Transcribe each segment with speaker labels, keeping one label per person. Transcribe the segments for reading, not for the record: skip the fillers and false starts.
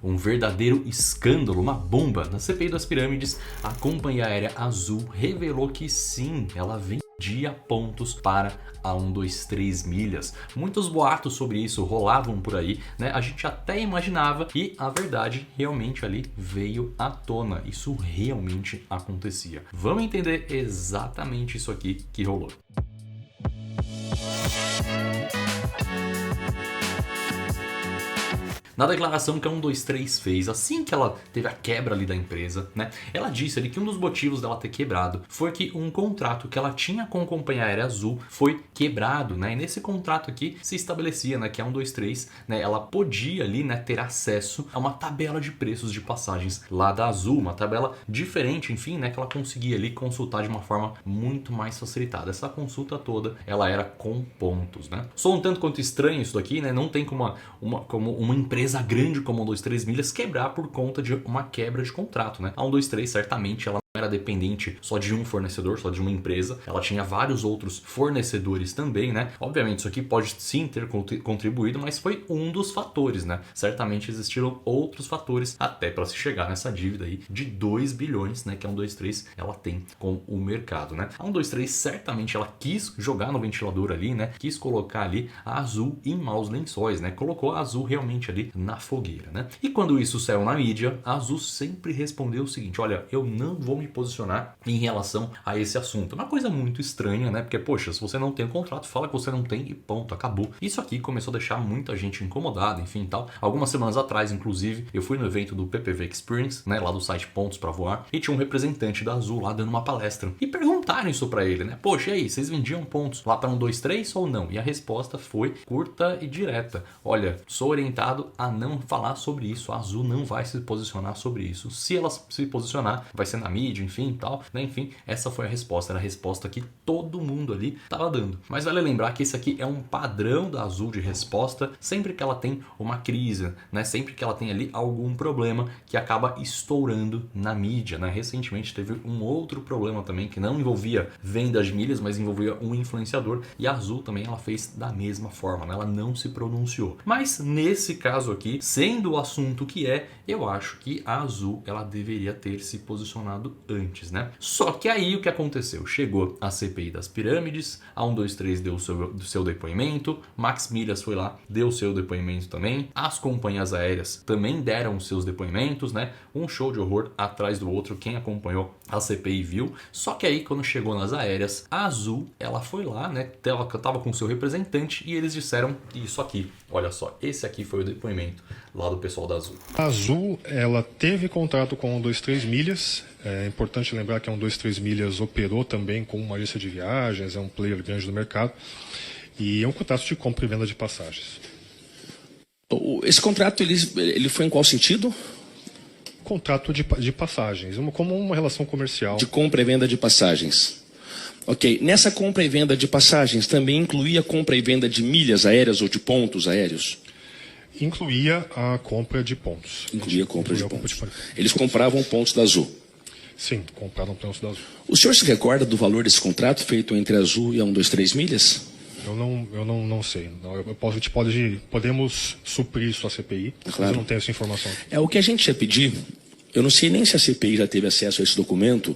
Speaker 1: um verdadeiro escândalo, uma bomba. Na CPI das pirâmides, a Companhia Aérea Azul revelou que sim, ela vendia pontos para a 123 Milhas. Muitos boatos sobre isso rolavam por aí, né? A gente até imaginava e a verdade realmente ali veio à tona. Isso realmente acontecia. Vamos entender exatamente isso aqui que rolou. Na declaração que a 123 fez, assim que ela teve a quebra ali da empresa, né? Ela disse ali que um dos motivos dela ter quebrado foi que um contrato que ela tinha com a Companhia Aérea Azul foi quebrado, né? E nesse contrato aqui se estabelecia, né, que a 123, né, ela podia ali, né, ter acesso a uma tabela de preços de passagens lá da Azul, uma tabela diferente, enfim, né, que ela conseguia ali consultar de uma forma muito mais facilitada. Essa consulta toda, ela era com pontos, né? Só um tanto quanto estranho isso daqui, né? Não tem como uma empresa grande como a 123 Milhas quebrar por conta de uma quebra de contrato, né? A 123 certamente ela não era dependente só de um fornecedor, só de uma empresa, ela tinha vários outros fornecedores também, né? Obviamente isso aqui pode sim ter contribuído, mas foi um dos fatores, né? Certamente existiram outros fatores até para se chegar nessa dívida aí de 2 bilhões, né, que a 123 ela tem com o mercado, né? A 123 certamente ela quis jogar no ventilador ali, né? Quis colocar ali a Azul em maus lençóis, né? Colocou a Azul realmente ali na fogueira, né? E quando isso saiu na mídia, a Azul sempre respondeu o seguinte: olha, eu não vou me posicionar em relação a esse assunto. Uma coisa muito estranha, né? Porque, poxa, se você não tem um contrato, fala que você não tem e ponto, acabou. Isso aqui começou a deixar muita gente incomodada, enfim, tal. Algumas semanas atrás, inclusive, eu fui no evento do PPV Experience, né, lá do site Pontos para Voar, e tinha um representante da Azul lá dando uma palestra. E perguntaram isso para ele, né? Poxa, e aí, vocês vendiam pontos lá para 123 ou não? E a resposta foi curta e direta: olha, sou orientado a não falar sobre isso, a Azul não vai se posicionar sobre isso. Se ela se posicionar, vai ser na mídia, enfim e tal, né? Enfim, essa foi a resposta, era a resposta que todo mundo ali estava dando. Mas vale lembrar que esse aqui é um padrão da Azul de resposta sempre que ela tem uma crise, né? Sempre que ela tem ali algum problema que acaba estourando na mídia, né? Recentemente teve um outro problema também que não envolvia vendas de milhas, mas envolvia um influenciador, e a Azul também ela fez da mesma forma, né? Ela não se pronunciou. Mas nesse caso aqui, sendo o assunto que é, eu acho que a Azul ela deveria ter se posicionado antes, né? Só que aí o que aconteceu? Chegou a CPI das pirâmides, a 123 deu o seu depoimento, Max Milhas foi lá, deu o seu depoimento também, as companhias aéreas também deram os seus depoimentos, né? Um show de horror atrás do outro, quem acompanhou a CPI viu. Só que aí quando chegou nas aéreas, a Azul, ela foi lá, né? Ela tava com o seu representante e eles disseram isso aqui. Olha só, esse aqui foi o depoimento lá do pessoal da Azul.
Speaker 2: A Azul, ela teve contrato com a 123 Milhas. É importante lembrar que a 123 Milhas operou também com uma agência de viagens, é um player grande do mercado. E é um contrato de compra e venda de passagens.
Speaker 3: Esse contrato, ele foi em qual sentido?
Speaker 2: Contrato de passagens, como uma relação comercial.
Speaker 3: De compra e venda de passagens. Ok. Nessa compra e venda de passagens também incluía compra e venda de milhas aéreas ou de pontos aéreos?
Speaker 2: Incluía a compra de pontos.
Speaker 3: Incluía a compra de pontos. Eles compravam pontos da Azul?
Speaker 2: Sim, compraram pontos da Azul.
Speaker 3: O senhor se recorda do valor desse contrato feito entre a Azul e a 123 Milhas?
Speaker 2: Eu não sei. Podemos suprir isso à CPI,
Speaker 3: Claro.
Speaker 2: mas eu não tenho essa informação.
Speaker 3: É o que a gente ia pedir. Eu não sei nem se a CPI já teve acesso a esse documento,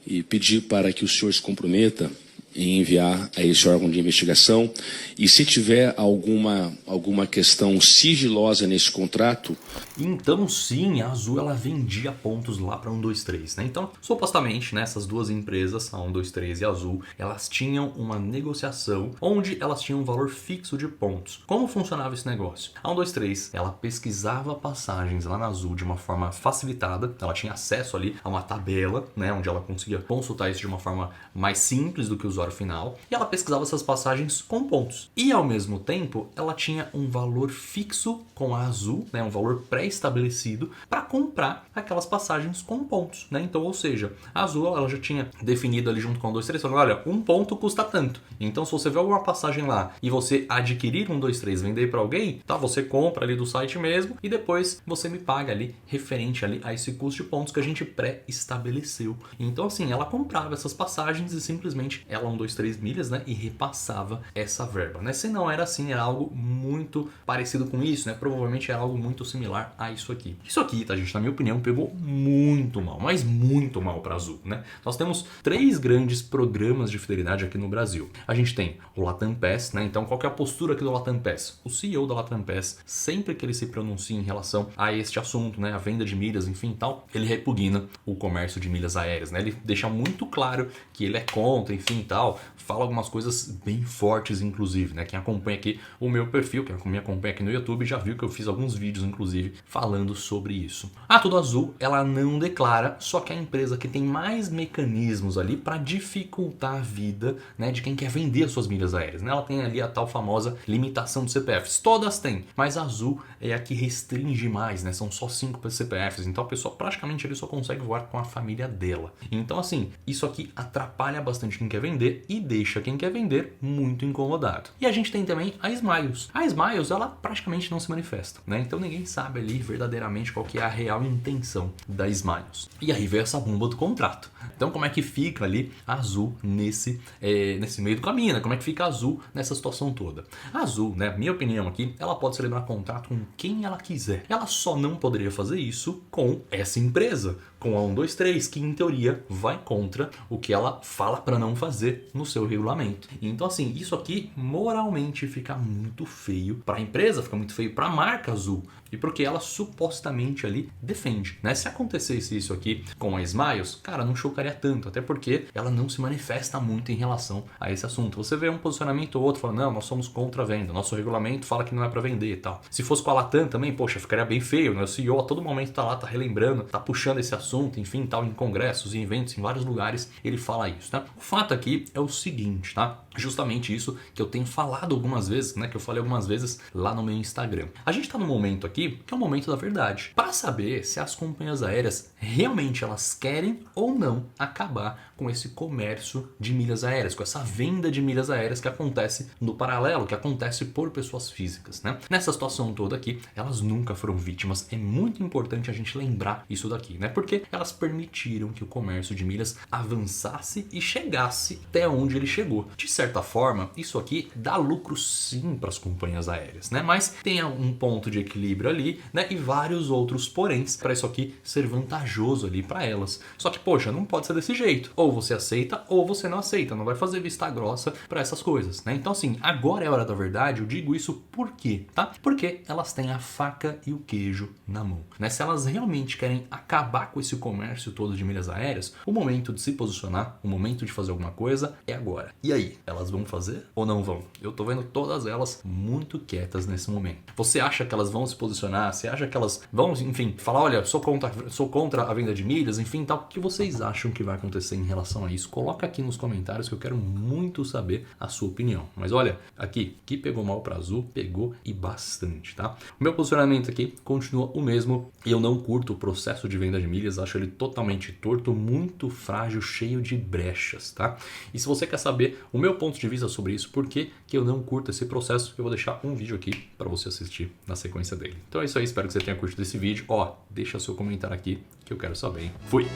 Speaker 3: e pedir para que o senhor se comprometa em enviar a esse órgão de investigação, e se tiver alguma questão sigilosa nesse contrato.
Speaker 1: Então sim, a Azul ela vendia pontos lá para 123, né? Então, supostamente, né, essas duas empresas, a 123 e a Azul, elas tinham uma negociação onde elas tinham um valor fixo de pontos. Como funcionava esse negócio? A 123, ela pesquisava passagens lá na Azul de uma forma facilitada, ela tinha acesso ali a uma tabela, né, onde ela conseguia consultar isso de uma forma mais simples do que o usuário final, e ela pesquisava essas passagens com pontos. E ao mesmo tempo, ela tinha um valor fixo com a Azul, né, um valor pré-estabelecido para comprar aquelas passagens com pontos, né? Então, ou seja, a Azul ela já tinha definido ali junto com a 123, falando, olha, um ponto custa tanto. Então, se você vê alguma passagem lá e você adquirir 123, vender para alguém, tá? Você compra ali do site mesmo e depois você me paga ali referente ali a esse custo de pontos que a gente pré-estabeleceu. Então, assim, ela comprava essas passagens e simplesmente ela 123 milhas, né, e repassava essa verba, né? Se não era assim, era algo muito parecido com isso, né? Provavelmente era algo muito similar a isso aqui. Isso aqui, tá, gente, na minha opinião, pegou muito mal, mas muito mal para a Azul, né? Nós temos 3 grandes programas de fidelidade aqui no Brasil. A gente tem o Latam Pass, né? Então, qual que é a postura aqui do Latam Pass? O CEO da Latam Pass, sempre que ele se pronuncia em relação a este assunto, né, a venda de milhas, enfim, tal, ele repugna o comércio de milhas aéreas, né? Ele deixa muito claro que ele é contra, enfim, tal, fala algumas coisas bem fortes, inclusive, né? Quem acompanha aqui o meu perfil, quem me acompanha aqui no YouTube, já viu que eu fiz alguns vídeos, inclusive, falando sobre isso. A Tudo Azul, ela não declara, só que a empresa que tem mais mecanismos ali para dificultar a vida, né, de quem quer vender as suas milhas aéreas, né? Ela tem ali a tal famosa limitação de CPFs. Todas têm, mas a Azul é a que restringe mais, né? São só 5 CPFs, então a pessoa praticamente ele só consegue voar com a família dela. Então, assim, isso aqui atrapalha bastante quem quer vender e deixa quem quer vender muito incomodado. E a gente tem também a Smiles. A Smiles, ela praticamente não se manifesta, né? Então ninguém sabe ali verdadeiramente qual que é a real intenção da Smiles. E aí veio essa bomba do contrato. Então como é que fica ali a Azul nesse meio do caminho, né? Como é que fica a Azul nessa situação toda? A Azul, né, minha opinião aqui, ela pode celebrar contrato com quem ela quiser. Ela só não poderia fazer isso com essa empresa, com a 123, que em teoria vai contra o que ela fala para não fazer no seu regulamento. Então assim, isso aqui moralmente fica muito feio para a empresa, fica muito feio para a marca Azul e porque ela supostamente ali defende, né? Se acontecesse isso aqui com a Smiles, cara, não chocaria tanto, até porque ela não se manifesta muito em relação a esse assunto. Você vê um posicionamento ou outro falando, não, nós somos contra a venda, nosso regulamento fala que não é para vender e tal. Se fosse com a Latam também, poxa, ficaria bem feio, né? O CEO a todo momento tá lá, tá relembrando, tá puxando esse assunto, enfim, tal, em congressos, em eventos, em vários lugares, ele fala isso, tá? O fato aqui é o seguinte, tá? Justamente isso que eu tenho falado algumas vezes, né? Que eu falei algumas vezes lá no meu Instagram. A gente tá num momento aqui que é o momento da verdade, para saber se as companhias aéreas realmente elas querem ou não acabar com esse comércio de milhas aéreas, com essa venda de milhas aéreas que acontece no paralelo, que acontece por pessoas físicas, né? Nessa situação toda aqui, elas nunca foram vítimas. É muito importante a gente lembrar isso daqui, né? Porque elas permitiram que o comércio de milhas avançasse e chegasse até onde ele chegou. De certa forma, isso aqui dá lucro sim para as companhias aéreas, né? Mas tem um ponto de equilíbrio ali, né? E vários outros poréns para isso aqui ser vantajoso ali para elas. Só que, poxa, não pode ser desse jeito. Ou você aceita ou você não aceita. Não vai fazer vista grossa para essas coisas, né? Então, assim, agora é a hora da verdade. Eu digo isso por quê, tá? Porque elas têm a faca e o queijo na mão, né? Se elas realmente querem acabar com esse comércio todo de milhas aéreas, o momento de se posicionar, o momento de fazer alguma coisa é agora. E aí, elas vão fazer ou não vão? Eu tô vendo todas elas muito quietas nesse momento. Você acha que elas vão se posicionar? Você acha que elas vão, enfim, falar, olha, sou contra a venda de milhas, enfim, tal? O que vocês acham que vai acontecer em relação a isso? Coloca aqui nos comentários que eu quero muito saber a sua opinião. Mas olha, aqui, que pegou mal para Azul, pegou e bastante, tá? O meu posicionamento aqui continua o mesmo. Eu não curto o processo de venda de milhas, acho ele totalmente torto, muito frágil, cheio de brechas, tá? E se você quer saber o meu ponto de vista sobre isso, por que eu não curto esse processo, eu vou deixar um vídeo aqui para você assistir na sequência dele. Então é isso aí, espero que você tenha curtido esse vídeo. Ó, deixa seu comentário aqui que eu quero saber, hein? Fui!